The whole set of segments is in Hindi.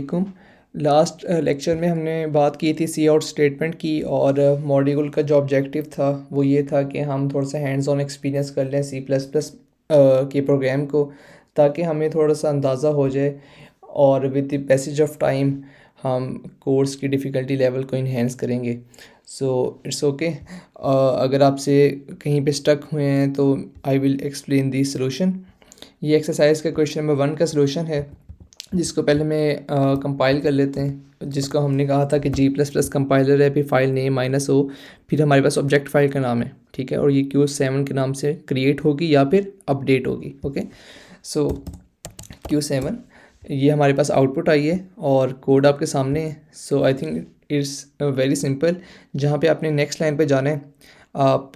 वालेकुम। लास्ट लेक्चर में हमने बात की थी सी आउट स्टेटमेंट की, और मॉड्यूल का जो ऑब्जेक्टिव था वो ये था कि हम थोड़ा सा हैंड्स ऑन एक्सपीरियंस कर लें सी प्लस प्लस के प्रोग्राम को, ताकि हमें थोड़ा सा अंदाज़ा हो जाए और with the passage of time हम कोर्स की डिफ़िकल्टी लेवल को इन्हेंस करेंगे। So it's okay. अगर आपसे कहीं पे स्टक हुए हैं तो I will explain the solution. ये एक्सरसाइज का क्वेश्चन नंबर 1 का सॉल्यूशन है, जिसको पहले में कंपाइल कर लेते हैं। जिसको हमने कहा था कि जी प्लस प्लस कंपाइलर है, फिर फाइल नेम -o, फिर हमारे पास ऑब्जेक्ट फाइल का नाम है, ठीक है। और ये Q7 के नाम से क्रिएट होगी या फिर अपडेट होगी। ओके, सो Q7 ये हमारे पास आउटपुट आई है और कोड आपके सामने है। So I think it's very simple. जहाँ पे आपने नेक्स्ट लाइन पे जाना है, आप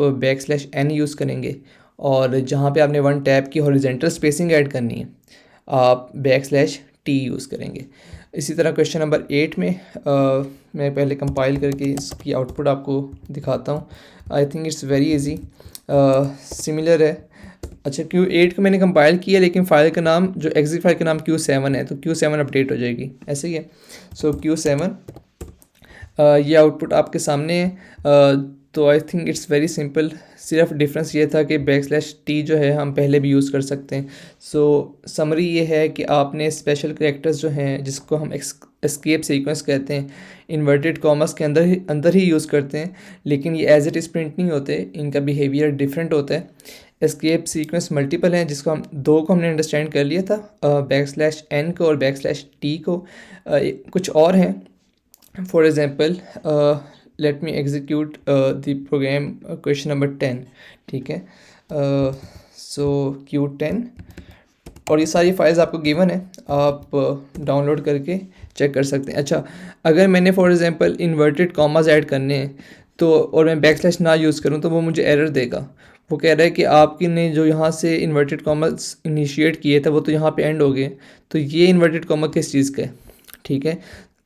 \n यूज़ करेंगे, और जहाँ पे आपने 1 टैब की हॉरिजेंटल स्पेसिंग ऐड करनी है, आप \t यूज़ करेंगे। इसी तरह क्वेश्चन नंबर 8 में मैं पहले कंपाइल करके इसकी आउटपुट आपको दिखाता हूँ। आई think it's very easy, similar है। अच्छा, Q8 को मैंने कंपाइल किया, लेकिन फ़ाइल का नाम, जो एग्जिट फाइल का नाम Q7 है, तो Q7 अपडेट हो जाएगी, ऐसे ही है। सो Q7 ये आउटपुट आपके सामने है। तो आई थिंक इट्स वेरी सिंपल। सिर्फ डिफरेंस ये था कि \t जो है हम पहले भी यूज़ कर सकते हैं। सो समरी ये है कि आपने स्पेशल कैरेक्टर्स जो हैं, जिसको हम एस्केप सीक्वेंस कहते हैं, इन्वर्टेड कॉमर्स के अंदर ही यूज़ करते हैं, लेकिन ये एज इट इज़ प्रिंट नहीं होते, इनका बिहेवियर डिफरेंट होता है। एस्केप सीक्वेंस मल्टीपल हैं, जिसको हम दो को हमने अंडरस्टैंड कर लिया था, \n को और \t को। कुछ और हैं, for example let me execute the program question number 10, ठीक है। सो Q10, और ये सारी फाइल्स आपको गिवन है, आप डाउनलोड करके चेक कर सकते हैं। अच्छा, अगर मैंने for example inverted commas add करने हैं तो, और मैं \, ना यूज़ करूँ, तो वो मुझे एरर देगा। वो कह रहा है कि आपकी ने जो यहाँ से इन्वर्टेड कॉमास इनिशिएट किए थे वो तो यहाँ पे एंड हो गए, तो ये इन्वर्टेड कॉमा किस चीज़ का है, ठीक है।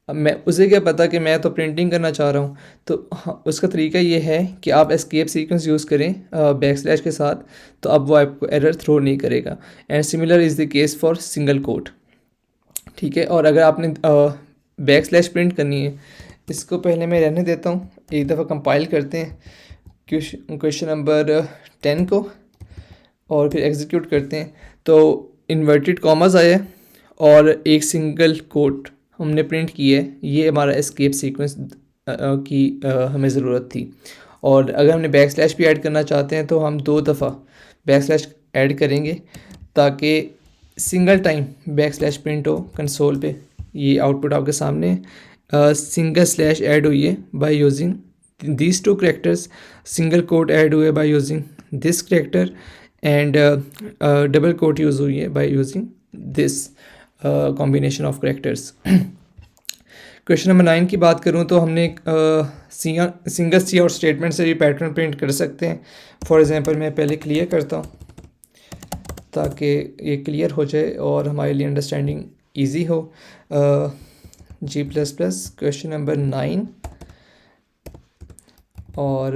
अब मैं उसे क्या पता कि मैं तो प्रिंटिंग करना चाह रहा हूँ। तो हाँ, उसका तरीका ये है कि आप एस्केप सीक्वेंस यूज़ करें \, के साथ, तो अब वो आपको एरर थ्रो नहीं करेगा। And similar is the case for single quote, ठीक है। और अगर आपने \, प्रिंट करनी है, इसको पहले मैं रहने देता हूँ, एक दफ़ा कंपाइल करते हैं क्वेश्चन नंबर 10 को, और फिर एग्जीक्यूट करते हैं। तो इन्वर्टेड कॉमास आया और एक सिंगल कोट हमने प्रिंट की है। ये हमारा एस्केप सीक्वेंस की हमें ज़रूरत थी। और अगर हमने \, भी ऐड करना चाहते हैं तो हम 2 दफ़ा \, ऐड करेंगे, ताकि सिंगल टाइम \, प्रिंट हो कंसोल पे। ये आउटपुट आपके सामने सिंगल स्लैश ऐड हुई है by using these 2 characters, single quote add हुए by using this character, and double quote use हुई है by using this combination of characters. Question number 9 की बात करूँ तो हमने सिंगल सी आउट स्टेटमेंट से भी पैटर्न प्रिंट कर सकते हैं। फॉर एग्जांपल मैं पहले क्लियर करता हूँ ताकि ये क्लियर हो जाए और हमारे लिए अंडरस्टैंडिंग ईजी हो। G++ क्वेश्चन नंबर 9, और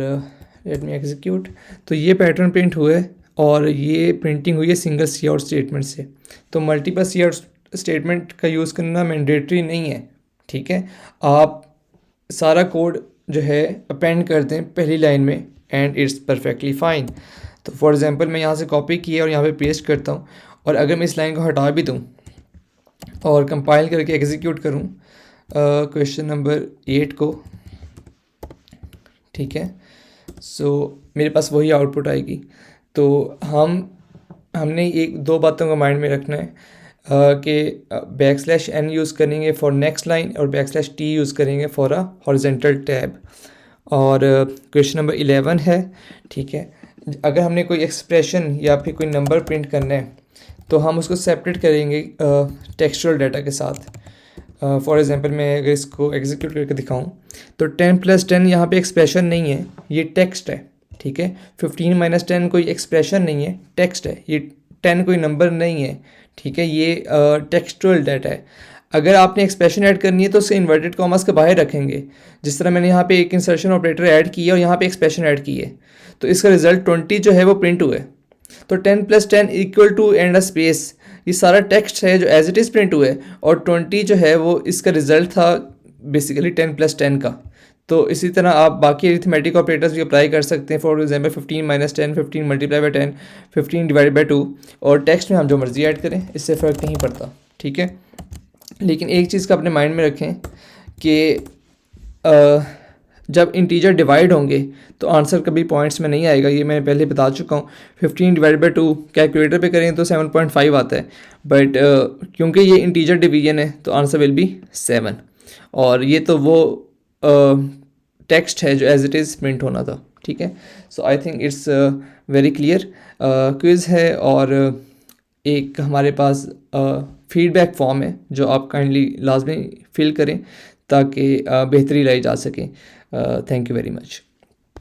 लेट मी एग्जीक्यूट। तो ये पैटर्न प्रिंट हुआ है और ये प्रिंटिंग हुई है सिंगल सी आउट स्टेटमेंट से। तो मल्टीपल सी आउट स्टेटमेंट का यूज़ करना मैंडेटरी नहीं है, ठीक है। आप सारा कोड जो है अपेंड कर दें पहली लाइन में, एंड इट्स परफेक्टली फाइन। तो फॉर एग्जांपल मैं यहाँ से कॉपी किया और यहाँ पे पेस्ट करता हूँ, और अगर मैं इस लाइन को हटा भी दूँ और कंपाइल करके एग्जीक्यूट करूँ क्वेश्चन नंबर 8 को, ठीक है, सो मेरे पास वही आउटपुट आएगी। तो हमने एक 2 बातों को माइंड में रखना है कि \n यूज़ करेंगे फॉर नेक्स्ट लाइन, और \t यूज़ करेंगे फॉर अ हॉरिजेंटल टैब। और क्वेश्चन नंबर 11 है, ठीक है। अगर हमने कोई एक्सप्रेशन या फिर कोई नंबर प्रिंट करना है तो हम उसको सेपरेट करेंगे टेक्सचुअल डाटा के साथ। फॉर एग्जांपल मैं अगर इसको एग्जीक्यूट करके दिखाऊं तो 10 + 10 यहाँ पे एक्सप्रेशन नहीं है, ये टेक्स्ट है, ठीक है। 15 - 10 कोई एक्सप्रेशन नहीं है, टेक्स्ट है। ये 10 कोई नंबर नहीं है, ठीक है, ये टेक्सचुअल डाटा है। अगर आपने एक्सप्रेशन ऐड करनी है तो उसे इन्वर्टेड कॉमास के बाहर रखेंगे, जिस तरह मैंने यहाँ पे एक इंसर्शन ऑपरेटर ऐड किया और यहाँ पे एक्सप्रेशन ऐड की है, तो इसका रिजल्ट 20 जो है वो प्रिंट हुआ है। तो 10 + 10 = एंड अ स्पेस, ये सारा टेक्स्ट है जो एज इट इज़ प्रिंट हुआ है, और 20 जो है वो इसका रिजल्ट था बेसिकली 10 + 10 का। तो इसी तरह आप बाकी अरिथमेटिक ऑपरेटर्स भी अप्लाई कर सकते हैं। फॉर एग्जांपल 15 - 10, 15 × 10, 15 / 2, और टेक्स्ट में हम जो मर्ज़ी ऐड करें, इससे फ़र्क नहीं पड़ता, ठीक है। लेकिन एक चीज़ का अपने माइंड में रखें कि जब इंटीजर डिवाइड होंगे तो आंसर कभी पॉइंट्स में नहीं आएगा, ये मैं पहले बता चुका हूँ। 15 / 2 कैलकुलेटर पे करें तो 7.5 आता है, बट क्योंकि ये इंटीजर डिवीजन है तो आंसर विल बी 7। और ये तो वो टेक्स्ट है जो एज इट इज़ प्रिंट होना था, ठीक है। So I think it's very clear. Quiz है और एक हमारे पास फीडबैक फॉर्म है जो आप काइंडली लाजमी फिल करें ताकि बेहतरी लाई जा सके। Thank you very much.